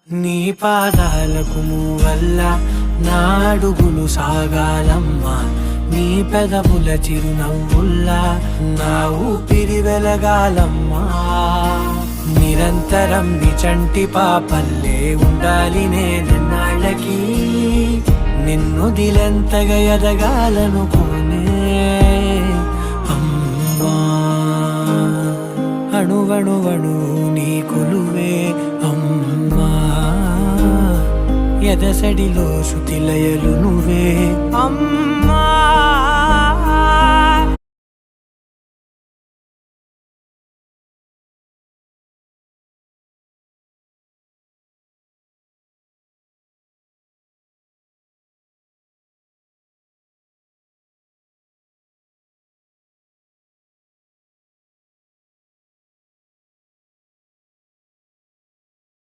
నీ పాదాలకు మూవల్ల నా అడుగులు సాగాలమ్మా, నీ పెదవుల చిరునవ్వుల్లా నా ఊపిరి వెలగాలమ్మా. నిరంతరం నీ చంటి పాపల్లే ఉండాలి నేనెన్నాళ్ళకి, నిన్నొదిలెంతగా ఎదగాలనుకోనే అమ్మా. అణువణువణు నీ కొలువే అమ్మా, ఎదసడిలో శృతిలయలు నువ్వే అమ్మా.